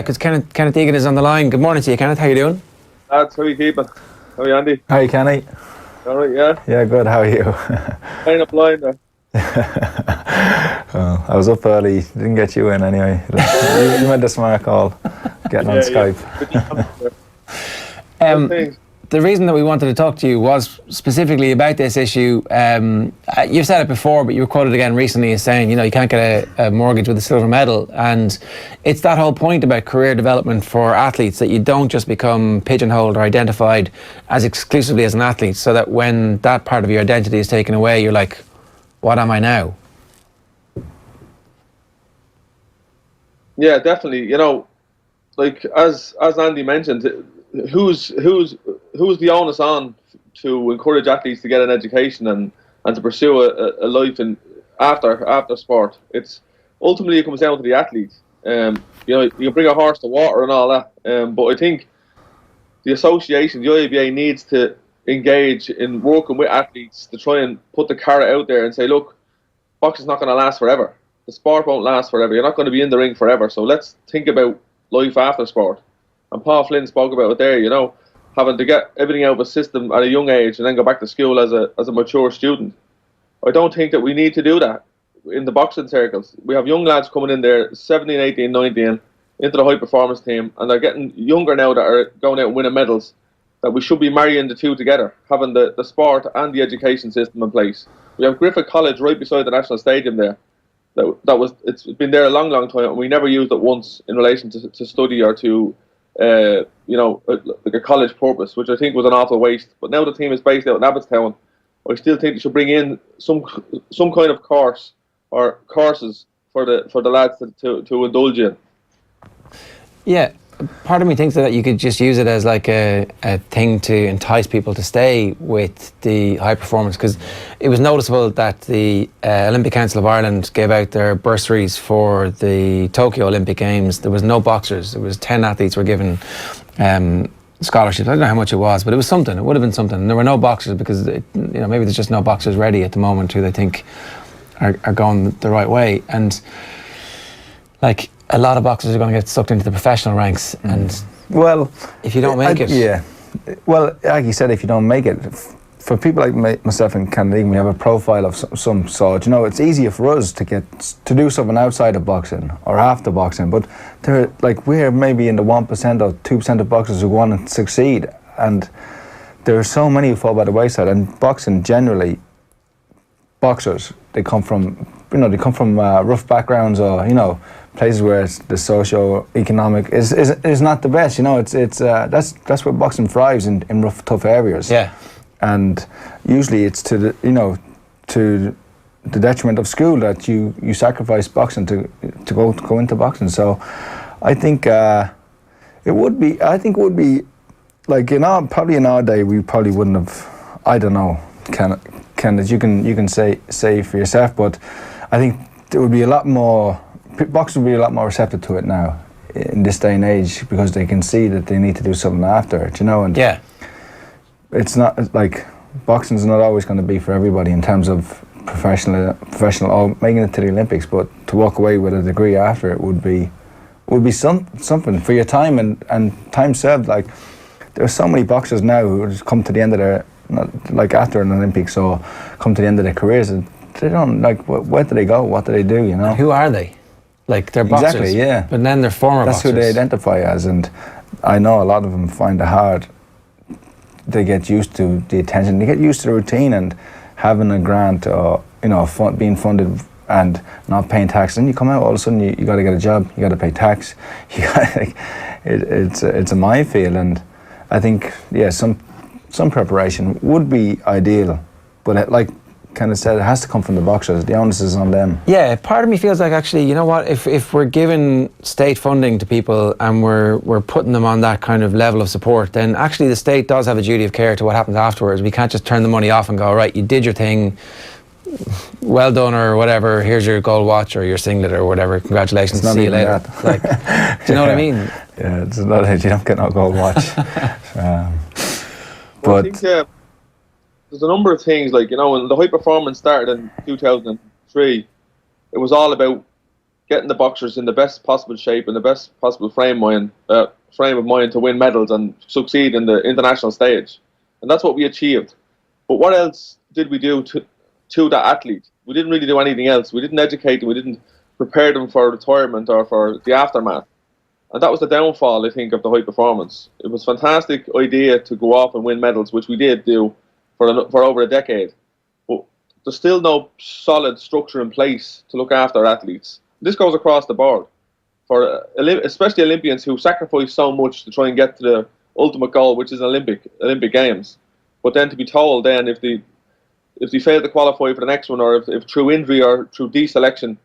because Kenneth Egan is on the line. Good morning to you, Kenneth. How you doing? Lads, how are you keeping? How are you, Andy? Hi, Kenny. All right, yeah? Yeah, good. How are you? Kind of blind there. Well, I was up early. Didn't get you in anyway. You made the smart call, getting on Skype. The reason that we wanted to talk to you was specifically about this issue. You've said it before, but you were quoted again recently as saying, you can't get a mortgage with a silver medal. And it's that whole point about career development for athletes, that you don't just become pigeonholed or identified as exclusively as an athlete, so that when that part of your identity is taken away, you're like, what am I now? Yeah, definitely. Like as Andy mentioned, who's the onus on to encourage athletes to get an education and to pursue a life in after sport? It's ultimately it comes down to the athlete. You can bring a horse to water and all that, but I think the association, the IABA, needs to engage in working with athletes to try and put the carrot out there and say, look, boxing's not going to last forever. The sport won't last forever. You're not going to be in the ring forever. So let's think about life after sport. And Paul Flynn spoke about it there, having to get everything out of a system at a young age and then go back to school as a mature student. I don't think that we need to do that in the boxing circles. We have young lads coming in there, 17, 18, 19, into the high performance team, and they're getting younger now that are going out and winning medals, that we should be marrying the two together, having the sport and the education system in place. We have Griffith College right beside the National Stadium there. It's been there a long, long time, and we never used it once in relation to study or to like a college purpose, which I think was an awful waste. But now the team is based out in Abbottstown. I still think they should bring in some kind of course or courses for the lads to indulge in. Yeah, part of me thinks that you could just use it as like a thing to entice people to stay with the high performance, because it was noticeable that the Olympic Council of Ireland gave out their bursaries for the Tokyo Olympic Games. There was no boxers. There was 10 athletes were given scholarships. I don't know how much it was, but it was something. It would have been something. And there were no boxers because maybe there's just no boxers ready at the moment who they think are going the right way. And like, a lot of boxers are going to get sucked into the professional ranks, and if you don't make it, well, like you said, if you don't make it, for people like myself and Kenny Egan, we have a profile of some sort. It's easier for us to do something outside of boxing or after boxing, but we're maybe in the 1% or 2% of boxers who want to succeed, and there are so many who fall by the wayside. And boxing generally, boxers, they come from rough backgrounds, or places where the socio-economic is not the best. That's where boxing thrives, in rough, tough areas. Yeah. And usually it's to the detriment of school that you sacrifice boxing to go into boxing. So I think it would be like probably in our day we probably wouldn't have. I don't know, Kenneth, you can say for yourself, but I think there would be a lot more. Boxers would be a lot more receptive to it now in this day and age, because they can see that they need to do something after it, and it's not like boxing's not always going to be for everybody in terms of professional or making it to the Olympics, but to walk away with a degree after it would be something for your time and time served. Like, there's so many boxers now who just come to the end of their, like after an Olympics, or come to the end of their careers, and they don't where do they go? What do they do? And who are they? Like, they're boxers. Exactly, yeah. But then they're former boxers. That's who they identify as, and I know a lot of them find it hard. They get used to the attention, they get used to the routine and having a grant or being funded and not paying tax. Then you come out, all of a sudden you got to get a job, you got to pay tax. It's a minefield, and I think some preparation would be ideal, but like kind of said, it has to come from the boxers. The onus is on them. Yeah, part of me feels like, actually, you know what, if we're giving state funding to people and we're putting them on that kind of level of support, then actually the state does have a duty of care to what happens afterwards. We can't just turn the money off and go, right, you did your thing, well done, or whatever, here's your gold watch or your singlet or whatever, congratulations, see you later. Like, do you know what I mean? Yeah, it's not that you don't get no gold watch. But I think there's a number of things, like, when the high performance started in 2003, it was all about getting the boxers in the best possible shape and the best possible frame of mind to win medals and succeed in the international stage. And that's what we achieved. But what else did we do to that athlete? We didn't really do anything else. We didn't educate them. We didn't prepare them for retirement or for the aftermath. And that was the downfall, I think, of the high performance. It was a fantastic idea to go off and win medals, which we did do for over a decade. But there's still no solid structure in place to look after athletes. This goes across the board, for especially Olympians who sacrifice so much to try and get to the ultimate goal, which is Olympic Games. But then to be told then if they fail to qualify for the next one, or if through injury or through deselection,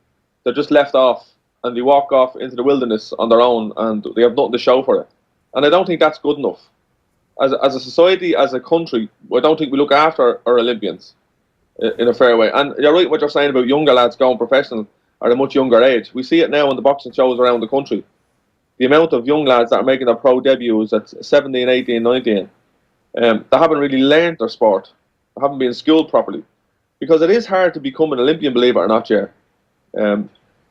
they're just left off and they walk off into the wilderness on their own and they have nothing to show for it. And I don't think that's good enough. As a society, as a country, I don't think we look after our Olympians in a fair way. And you're right what you're saying about younger lads going professional at a much younger age. We see it now in the boxing shows around the country. The amount of young lads that are making their pro debuts at 17, 18, 19, they haven't really learned their sport. They haven't been schooled properly. Because it is hard to become an Olympian, believe it or not, Jer.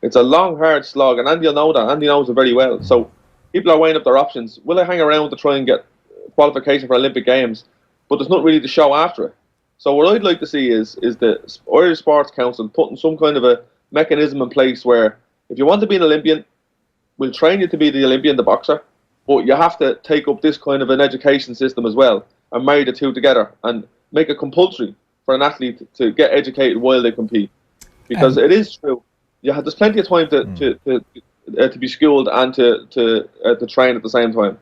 It's a long, hard slog, and Andy will know that. Andy knows it very well. So people are weighing up their options. Will I hang around to try and get qualification for Olympic Games? But there's not really to show after it. So what I'd like to see is the Irish Sports Council putting some kind of a mechanism in place where if you want to be an Olympian, we'll train you to be the Olympian, the boxer, but you have to take up this kind of an education system as well and marry the two together and make it compulsory for an athlete to get educated while they compete. Because it is true. There's plenty of time to be schooled and to train at the same time.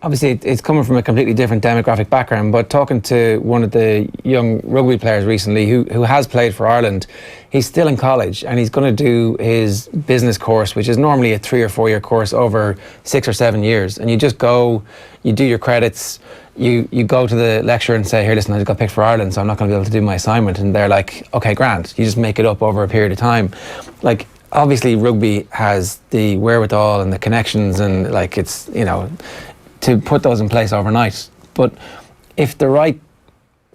Obviously, it's coming from a completely different demographic background, but talking to one of the young rugby players recently who has played for Ireland, he's still in college and he's going to do his business course, which is normally a 3 or 4 year course over 6 or 7 years. And you just go, you do your credits, you go to the lecturer and say, here, listen, I just got picked for Ireland, so I'm not going to be able to do my assignment. And they're like, okay, grand. You just make it up over a period of time. Like, obviously, rugby has the wherewithal and the connections and, like, it's, you know, to put those in place overnight. But if the right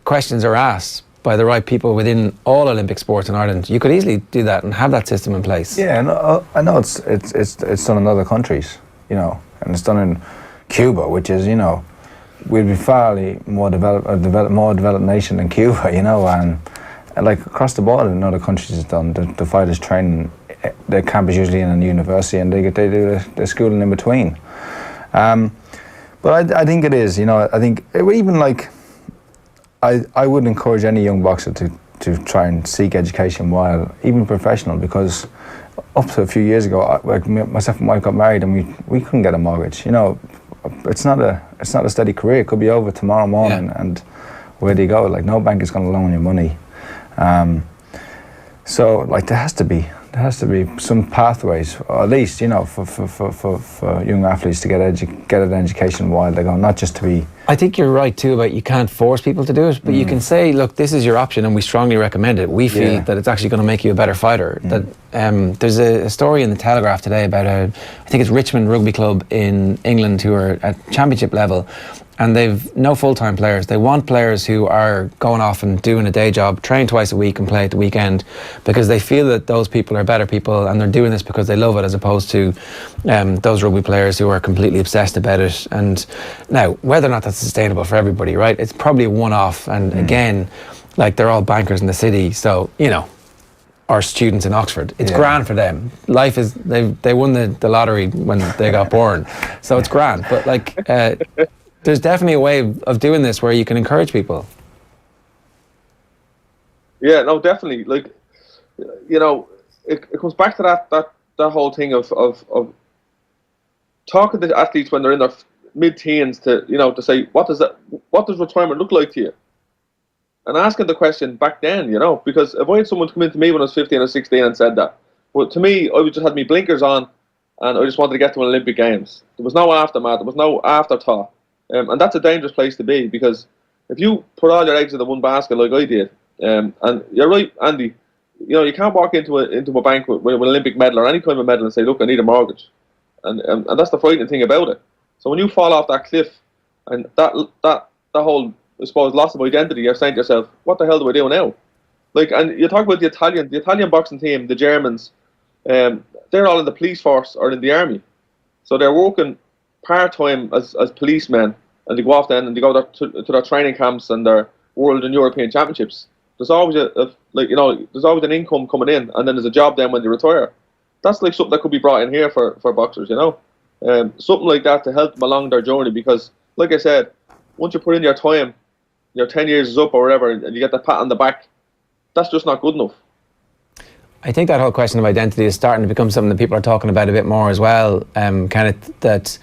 questions are asked by the right people within all Olympic sports in Ireland, you could easily do that and have that system in place. Yeah, and I know it's done in other countries, you know, and it's done in Cuba, which is, you know, we'd be fairly more developed nation than Cuba, you know, and like across the board in other countries it's done. The fighters train, the camp is usually in a university and they do the schooling in between. But I think it is, you know, I think even like, I would encourage any young boxer to try and seek education while even professional, because up to a few years ago, like myself and my wife got married and we couldn't get a mortgage. You know, it's not a steady career. It could be over tomorrow morning, and where do you go? Like, no bank is going to loan you money. So like there has to be some pathways, or at least, you know, for young athletes to get an education while they go, not just to be. I think you're right too about you can't force people to do it, but you can say, look, this is your option and we strongly recommend it. We feel that it's actually going to make you a better fighter. That there's a story in the Telegraph today about I think it's Richmond Rugby Club in England who are at championship level, and they've no full-time players. They want players who are going off and doing a day job, train twice a week and play at the weekend, because they feel that those people are better people and they're doing this because they love it, as opposed to those rugby players who are completely obsessed about it. And now, whether or not that's sustainable for everybody, right? It's probably a one-off, and again, like, they're all bankers in the city, so, you know, or students in Oxford. It's grand for them. Life is, they won the lottery when they got born, so it's grand. But like, there's definitely a way of doing this where you can encourage people. Yeah, no, definitely. Like, you know, it comes back to that whole thing of talking to athletes when they're in their mid-teens to say, what does retirement look like to you? And asking the question back then, you know, because if I had someone come in to me when I was 15 or 16 and said that, well, to me, I would just had me blinkers on and I just wanted to get to an Olympic Games. There was no aftermath, there was no afterthought. And that's a dangerous place to be, because if you put all your eggs in the one basket like I did, and you're right, Andy, you know, you can't walk into a bank with an Olympic medal or any kind of medal and say, look, I need a mortgage. And that's the frightening thing about it. So when you fall off that cliff and that whole, I suppose, loss of identity, you're saying to yourself, what the hell do I do now? Like, and you talk about the Italian boxing team, the Germans, they're all in the police force or in the army. So they're working part-time as policemen, and they go off then and they go to their training camps and their world and European championships. There's always there's always an income coming in, and then there's a job then when they retire. That's like something that could be brought in here for boxers, something like that to help them along their journey. Because, like I said, once you put in your time, your 10 years is up or whatever, and you get the pat on the back, that's just not good enough. I think that whole question of identity is starting to become something that people are talking about a bit more as well. That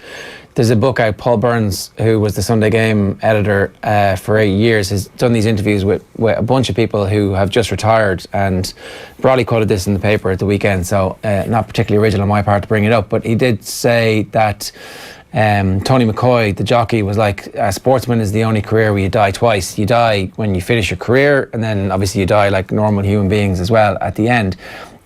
there's a book out, Paul Burns, who was the Sunday Game editor for 8 years, has done these interviews with a bunch of people who have just retired, and Brawley quoted this in the paper at the weekend, so not particularly original on my part to bring it up, but he did say that Tony McCoy, the jockey, was like, a sportsman is the only career where you die twice. You die when you finish your career, and then obviously you die like normal human beings as well at the end.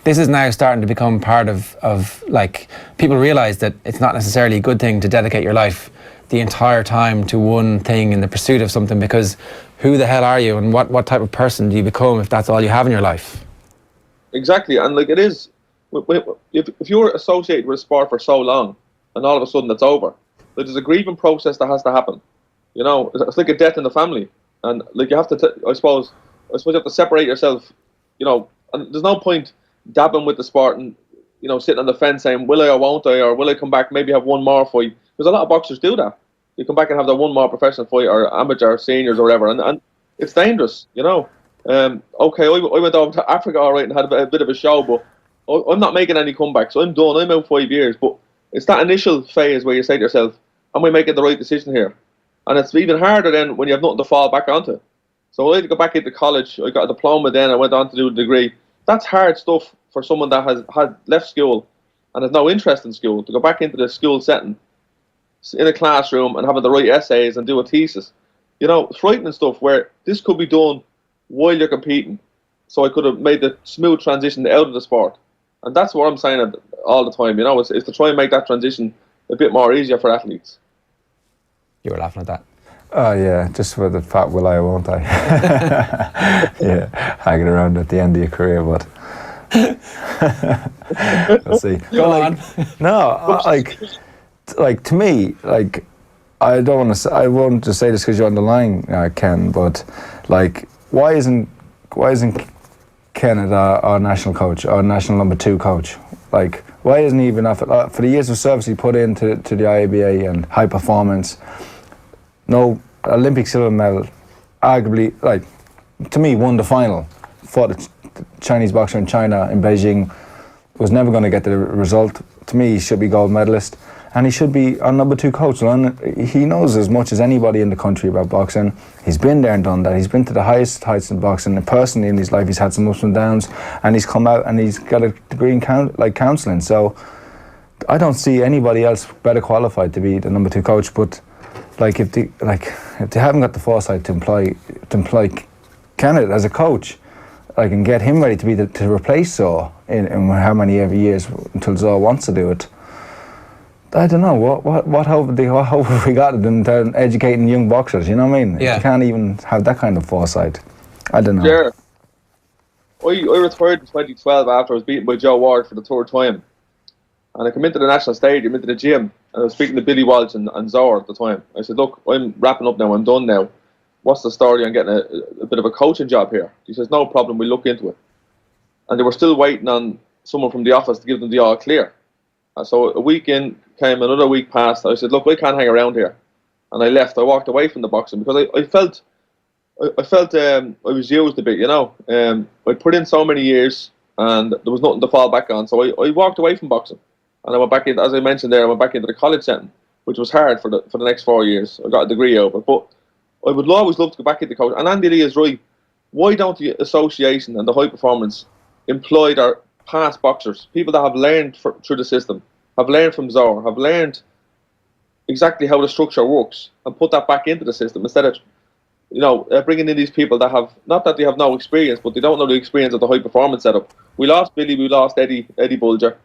This is now starting to become part of like, people realise that it's not necessarily a good thing to dedicate your life the entire time to one thing in the pursuit of something, because who the hell are you, and what type of person do you become if that's all you have in your life? Exactly, and like it is, if you're associated with a sport for so long, and all of a sudden it's over, there's a grieving process that has to happen. It's like a death in the family, and like you have to. I suppose you have to separate yourself. And there's no point dabbing with the sport and sitting on the fence saying, will I or won't I, or will I come back, maybe have one more fight, because a lot of boxers do that. You come back and have that one more professional fight, or amateur, seniors, or whatever, and it's dangerous. Okay, I went over to Africa all right and had a bit of a show, but I'm not making any comebacks. I'm done. I'm out 5 years, but it's that initial phase where you say to yourself, am I making the right decision here? And it's even harder then when you have nothing to fall back onto. So I had to go back into college. I got a diploma then. I went on to do a degree. That's hard stuff for someone that has had left school and has no interest in school, to go back into the school setting, in a classroom, and having to write essays and do a thesis. Frightening stuff where this could be done while you're competing. So I could have made the smooth transition out of the sport. And that's what I'm saying all the time, is to try and make that transition a bit more easier for athletes. You were laughing at that. Oh yeah, just for the fat will I or won't I? Yeah, hanging around at the end of your career, but we'll see. Go on. No, like to me, like I don't want to say, I won't just say this because you're on the line, Ken, but like why isn't Ken our national coach, our national number 2 coach? Like, why isn't he even for the years of service he put into the IABA and high performance? No Olympic silver medal, arguably, like, to me, won the final for the Chinese boxer in China in Beijing, was never going to get the result. To me, he should be gold medalist, and he should be our number 2 coach. He knows as much as anybody in the country about boxing. He's been there and done that. He's been to the highest heights in boxing, and personally in his life he's had some ups and downs, and he's come out and he's got a degree in counselling. So I don't see anybody else better qualified to be the number 2 coach. But like if they haven't got the foresight to employ Kenneth as a coach, I can get him ready to be to replace Zaw in how many years until Zaw wants to do it. I don't know what hope have we got in educating young boxers? You know what I mean? Yeah. You can't even have that kind of foresight. I don't know. Sure. I retired in 2012 after I was beaten by Joe Ward for the 3rd time, and I come into the national stadium, into the gym, and I was speaking to Billy Walsh and Zor at the time. I said, look, I'm wrapping up now, I'm done now. What's the story on getting a bit of a coaching job here? He says, no problem, we'll look into it. And they were still waiting on someone from the office to give them the all clear. So a week in came, another week passed. I said, look, I can't hang around here. And I left. I walked away from the boxing because I felt I was used a bit, I put in so many years and there was nothing to fall back on. So I walked away from boxing. And I went back in, as I mentioned there, I went back into the college setting, which was hard for the next 4 years. I got a degree over. But I would always love to go back into coaching. And Andy Lee is right. Why don't the association and the high performance employ their past boxers, people that have learned through the system, have learned from Zor, have learned exactly how the structure works, and put that back into the system instead of bringing in these people that have, not that they have no experience, but they don't know the experience of the high performance setup. We lost Billy, we lost Eddie Bulger.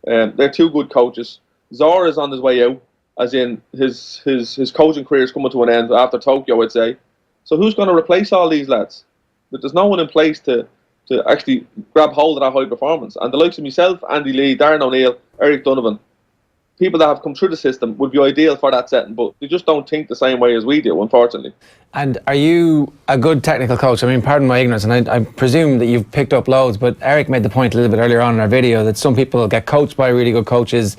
They're 2 good coaches. Zor is on his way out, as in his coaching career is coming to an end after Tokyo, I'd say. So who's going to replace all these lads? But there's no one in place to to actually grab hold of that high performance. And the likes of myself, Andy Lee, Darren O'Neill, Eric Donovan, people that have come through the system would be ideal for that setting, but they just don't think the same way as we do, unfortunately. And are you a good technical coach? I mean, pardon my ignorance, and I presume that you've picked up loads, but Eric made the point a little bit earlier on in our video that some people get coached by really good coaches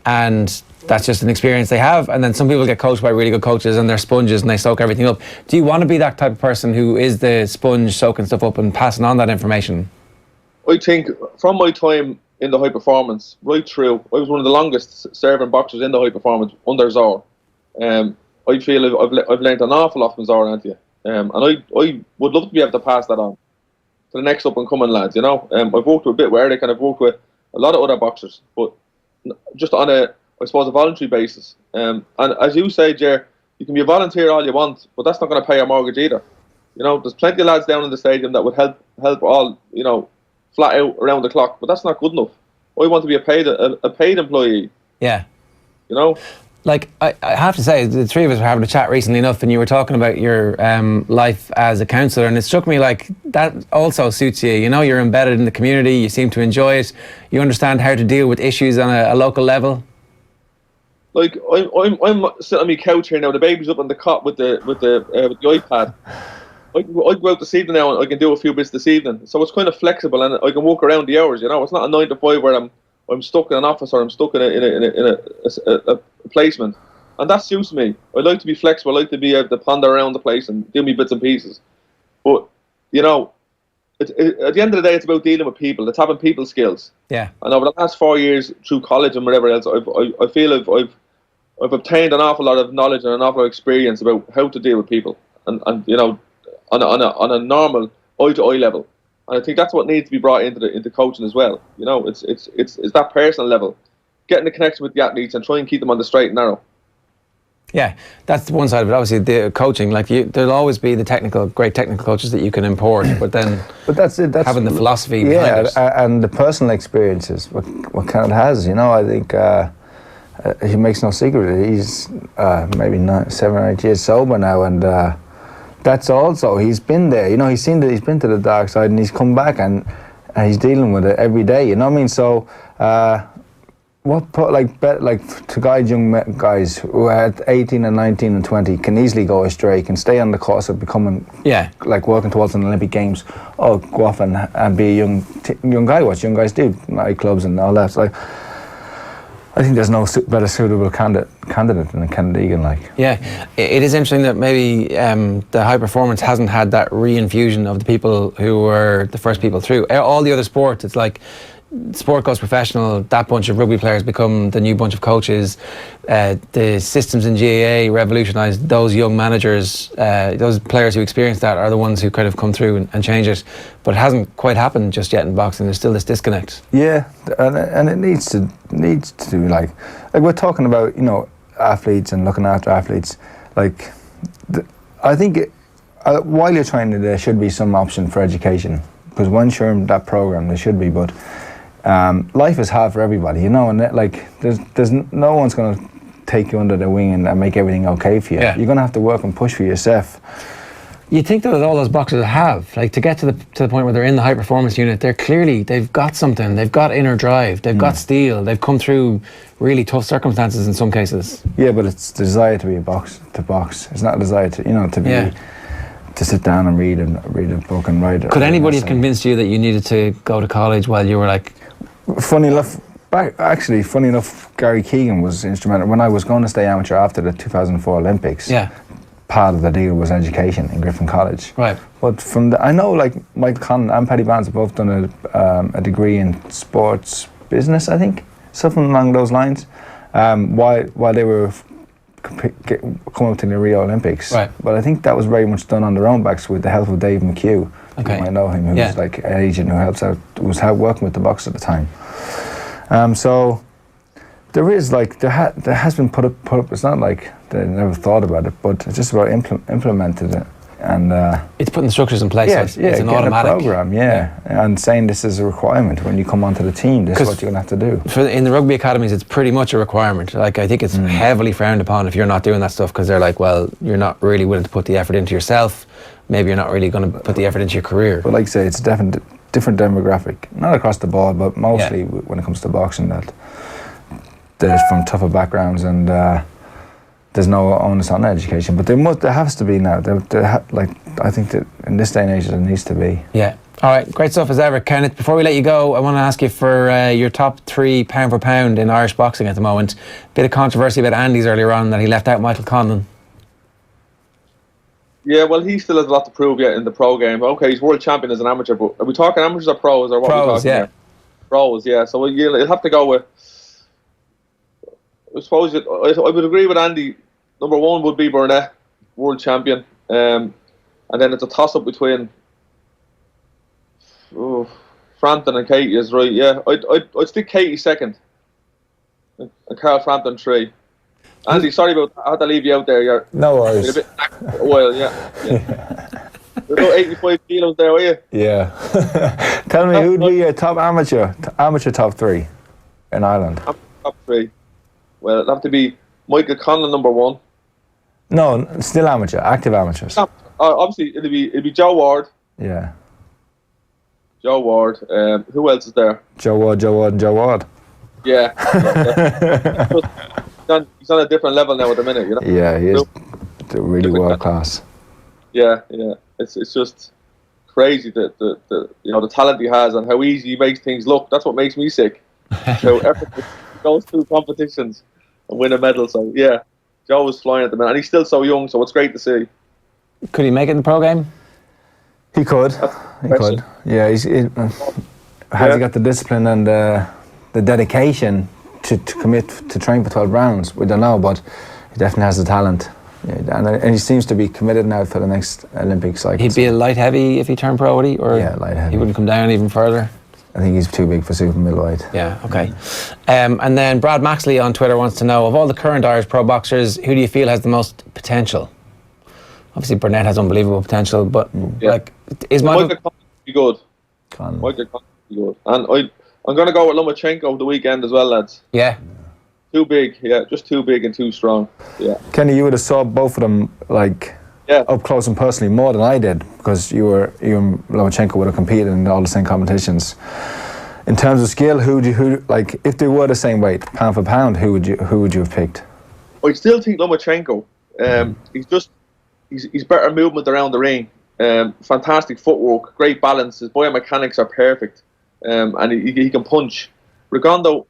and that's just an experience they have, and then some people get coached by really good coaches and they're sponges and they soak everything up. Do you want to be that type of person who is the sponge soaking stuff up and passing on that information? I think from my time in the high performance right through, I was one of the longest serving boxers in the high performance under Zor. I feel I've learned an awful lot from Zor, Anthony. And I would love to be able to pass that on to the next up and coming lads, you know. I've worked with a bit with Eric and I've worked with a lot of other boxers, but just on a voluntary basis. And as you say, Jer, you can be a volunteer all you want, but that's not going to pay your mortgage either. You know, there's plenty of lads down in the stadium that would help all, you know, flat out around the clock, but that's not good enough. I want to be a paid employee. Yeah. You know? Like, I have to say, the three of us were having a chat recently enough and you were talking about your life as a counsellor, and it struck me like that also suits you. You know, you're embedded in the community, you seem to enjoy it, you understand how to deal with issues on a local level. Like, I'm sitting on my couch here now, the baby's up on the cot with the iPad. I go out this evening now and I can do a few bits this evening. So it's kind of flexible and I can walk around the hours, you know. It's not a 9 to 5 where I'm stuck in an office or I'm stuck in a placement. And that suits me. I like to be flexible. I like to be able to ponder around the place and do me bits and pieces. But, you know, at the end of the day, it's about dealing with people. It's having people skills. Yeah. And over the last 4 years through college and whatever else, I feel I've obtained an awful lot of knowledge and an awful lot of experience about how to deal with people. And you know, on a normal eye-to-eye level. And I think that's what needs to be brought into coaching as well. You know, it's that personal level, getting the connection with the athletes and trying to keep them on the straight and narrow. Yeah, that's one side of it. Obviously, the coaching, like there'll always be the great technical coaches that you can import, but that's it. That's having the philosophy behind it. And the personal experiences, what Kenneth has. You know, I think he makes no secret. He's maybe 7 or 8 years sober now, and. That's also, he's been there, you know, he's been to the dark side and he's come back and he's dealing with it every day, you know what I mean? So, to guide young guys who at 18 and 19 and 20 can easily go astray, can stay on the course of becoming, like working towards an Olympic Games, or go off and be a young guy, what young guys do, nightclubs and all that. So, I think there's no better suitable candidate than Kenny Egan. Like, yeah, it is interesting that maybe the high performance hasn't had that reinfusion of the people who were the first people through. All the other sports, it's like sport goes professional. That bunch of rugby players become the new bunch of coaches. The systems in GAA revolutionised those young managers. Those players who experience that are the ones who kind of come through and change it. But it hasn't quite happened just yet in boxing. There's still this disconnect. Yeah, and it needs to like we're talking about, you know, athletes and looking after athletes. Like, I think while you're training, there should be some option for education, because once you're in that program, there should be. But life is hard for everybody, you know, and there's no one's going to take you under their wing and make everything okay for you. Yeah. You're going to have to work and push for yourself. You think that all those boxers have, like, to get to the point where they're in the high performance unit, they've got something, they've got inner drive, they've got steel, they've come through really tough circumstances in some cases. Yeah, but it's the desire to box. It's not a desire to, you know, to sit down and read a book and write. Could anybody have convinced you that you needed to go to college while you were like? Funny enough, Gary Keegan was instrumental when I was going to stay amateur after the 2004 Olympics. Yeah. Part of the deal was education in Griffin College. Right. But I know, like, Michael Conn and Paddy Barnes have both done a degree in sports business, I think, something along those lines, while they were coming up to the Rio Olympics. Right. But I think that was very much done on their own backs with the help of Dave McHugh. Okay. You might know him, who was like an agent who was working with the box at the time. So there is, like, there has been put up. It's not like they never thought about it, but it's just about implemented it. and It's putting the structures in place. yes, so it's an getting automatic a program, and saying this is a requirement when you come onto the team. This is what you're gonna have to do. In the rugby academies, it's pretty much a requirement. Like, I think it's heavily frowned upon if you're not doing that stuff, because they're like, well, you're not really willing to put the effort into yourself. Maybe you're not really going to put the effort into your career. But like I say, it's a different demographic, not across the board, but mostly when it comes to boxing, that there's from tougher backgrounds, and there's no onus on education. But there has to be now. I think that in this day and age, there needs to be. Yeah. All right, great stuff as ever, Kenneth. Before we let you go, I want to ask you for your top 3 pound for pound in Irish boxing at the moment. Bit of controversy about Andy's earlier on, that he left out Michael Conlon. Yeah, well, he still has a lot to prove yet in the pro game. Okay, he's world champion as an amateur, but are we talking amateurs or pros, or what are we talking yeah. here? Pros, yeah. So you'll have to go with, I suppose I would agree with Andy. Number 1 would be Burnett, world champion. And then it's a toss-up between Frampton and Katie is right, yeah. I'd stick Katie 2nd and Carl Frampton 3. Andy, sorry about that. I had to leave you out there. You're No worries. a bit well, yeah. You're about 85 kilos there, are you? Yeah. Tell me, who'd be your top amateur top 3 in Ireland? Top 3. Well, it'd have to be Michael Conlon, number 1. No, still amateur, active amateurs. Obviously, it'd be Joe Ward. Yeah. Joe Ward. Who else is there? Joe Ward. Yeah. He's on a different level now at the minute, you know. Yeah, he is really world class. Yeah. It's just crazy the the talent he has and how easy he makes things look. That's what makes me sick. So everything goes through competitions and win a medal. So yeah, Joe was flying at the minute, and he's still so young. So it's great to see. Could he make it in the pro game? He could. He could. Yeah. Has he got the discipline and the dedication to commit to train for 12 rounds? We don't know, but he definitely has the talent. Yeah, and he seems to be committed now for the next Olympic cycle. He'd be a light heavy if he turned pro, would he? Or yeah, light heavy. He wouldn't come down even further? I think he's too big for super middleweight. Yeah, okay. And then Brad Maxley on Twitter wants to know, of all the current Irish pro boxers, who do you feel has the most potential? Obviously Burnett has unbelievable potential, but is Michael Conlon be good? Conlon. Michael Conlon be good. And I'm going to go with Lomachenko over the weekend as well, lads. Yeah. Too big, yeah, just too big and too strong. Yeah. Kenny, you would have saw both of them up close and personally more than I did, because you and Lomachenko would have competed in all the same competitions. In terms of skill, who if they were the same weight, pound for pound, who would you have picked? I still think Lomachenko. He's better movement around the ring. Fantastic footwork, great balance. His biomechanics are perfect, and he can punch. Rigondo,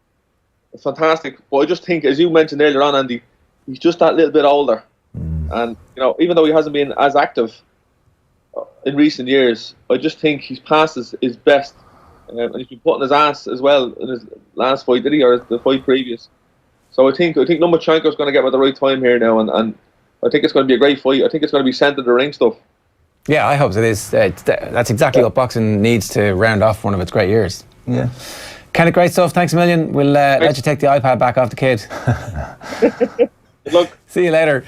fantastic. But I just think, as you mentioned earlier on, Andy, he's just that little bit older. And even though he hasn't been as active in recent years, I just think he's past his best, and he's been putting his ass as well in his last fight, did he, or the fight previous? So I think Lomachenko's going to get at the right time here now, and I think it's going to be a great fight. I think it's going to be centre the ring stuff. Yeah, I hope it is. That's exactly what boxing needs to round off one of its great years. Yeah. Kind of great stuff. Thanks a million. We'll let you take the iPad back off the kid. Good luck. See you later.